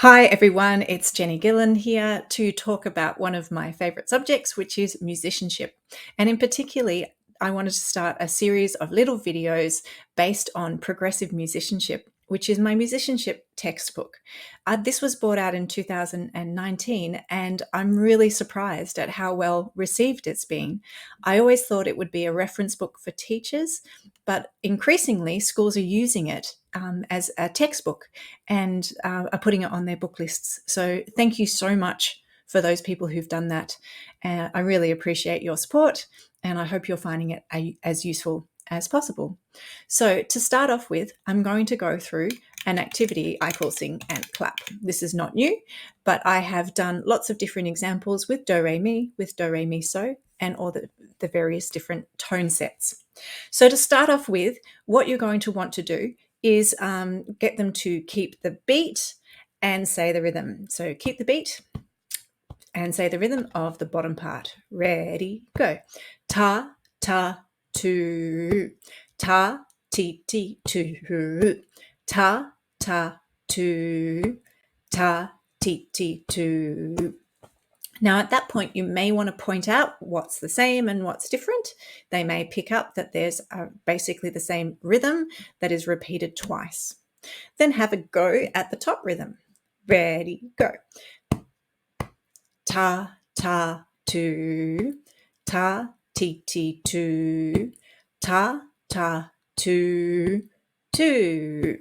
Hi everyone, it's Jenny Gillan here to talk about one of my favourite subjects, which is musicianship. And in particularly, I wanted to start a series of little videos based on progressive musicianship, which is my musicianship textbook. This was brought out in 2019, and I'm really surprised at how well received it's been. I always thought it would be a reference book for teachers, but increasingly schools are using it as a textbook and are putting it on their book lists. So thank you so much for those people who've done that. I really appreciate your support, and I hope you're finding it as useful as possible. So to start off with, I'm going to go through an activity I call Sing and Clap. This is not new, but I have done lots of different examples with do, re, mi, so, and all the various different tone sets. So to start off with, what you're going to want to do is get them to keep the beat and say the rhythm. So keep the beat and say the rhythm of the bottom part. Ready, go. Ta, ta, tu. Ta, ti, ti, tu. Ta, ta, tu. Ta, ti, ti, tu. Now, at that point, you may want to point out what's the same and what's different. They may pick up that there's basically the same rhythm that is repeated twice. Then have a go at the top rhythm. Ready, go. Ta, ta, tu. Ta, ti, ti, tu. Ta, ta, tu, tu.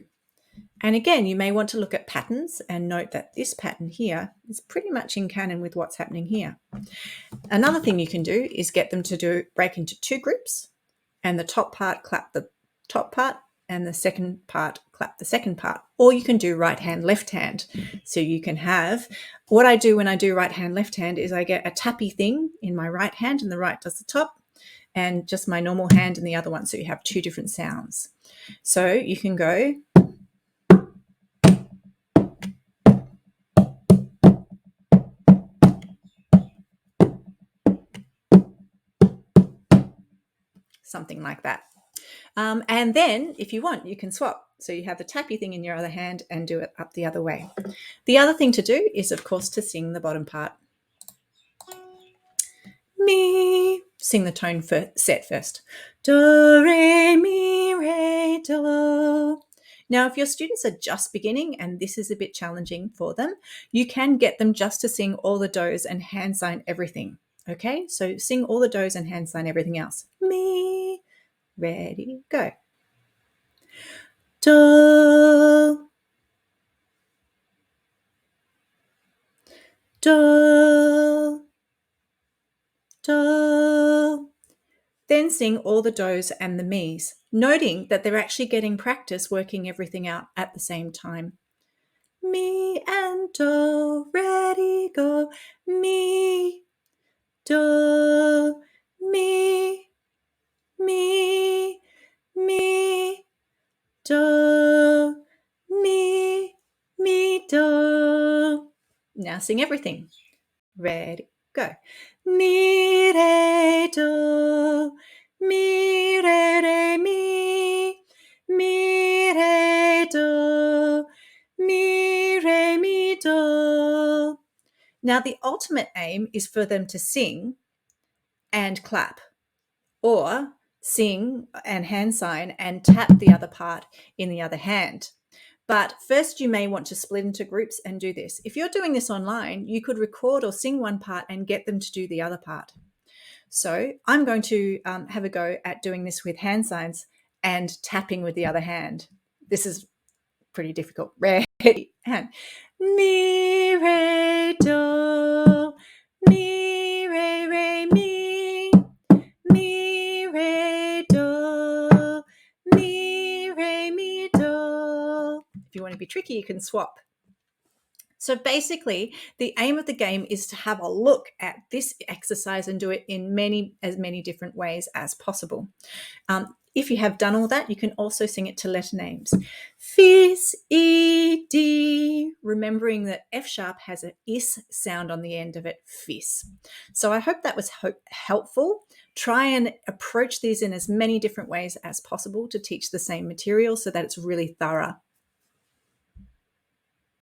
And again, you may want to look at patterns and note that this pattern here is pretty much in canon with what's happening here. Another thing you can do is get them to break into two groups, and the top part clap the top part and the second part clap the second part. Or you can do right hand, left hand. So you can have, what I do when I do right hand, left hand is I get a tappy thing in my right hand and the right does the top, and just my normal hand in the other one. So you have two different sounds. So you can go something like that. And then if you want, you can swap. So you have the tappy thing in your other hand and do it up the other way. The other thing to do is, of course, to sing the bottom part. Mi. Sing the tone set first. Do, re, mi, re, do. Now, if your students are just beginning and this is a bit challenging for them, you can get them just to sing all the do's and hand sign everything. Okay, so sing all the do's and hand sign everything else. Mi. Ready, go. Do, do, do. Then sing all the do's and the me's, noting that they're actually getting practice working everything out at the same time. Mi and do, ready, go. Mi, do, mi, mi, mi, do, mi, do. Now sing everything. Ready, go. Mi, re, do, mi, re, mi, re, do, mi, do. Now, the ultimate aim is for them to sing and clap, or sing and hand sign and tap the other part in the other hand. But first, you may want to split into groups and do this. If you're doing this online, you could record or sing one part and get them to do the other part. So I'm going to have a go at doing this with hand signs and tapping with the other hand. This is pretty difficult. Ready, and mi, re, do, mi, re, mi, re, do, mi, do. If you want to be tricky, you can swap. So basically, the aim of the game is to have a look at this exercise and do it in as many different ways as possible. If you have done all that, you can also sing it to letter names. Fis, E, D, remembering that F sharp has an is sound on the end of it, fis. So I hope that was helpful. Try and approach these in as many different ways as possible to teach the same material so that it's really thorough.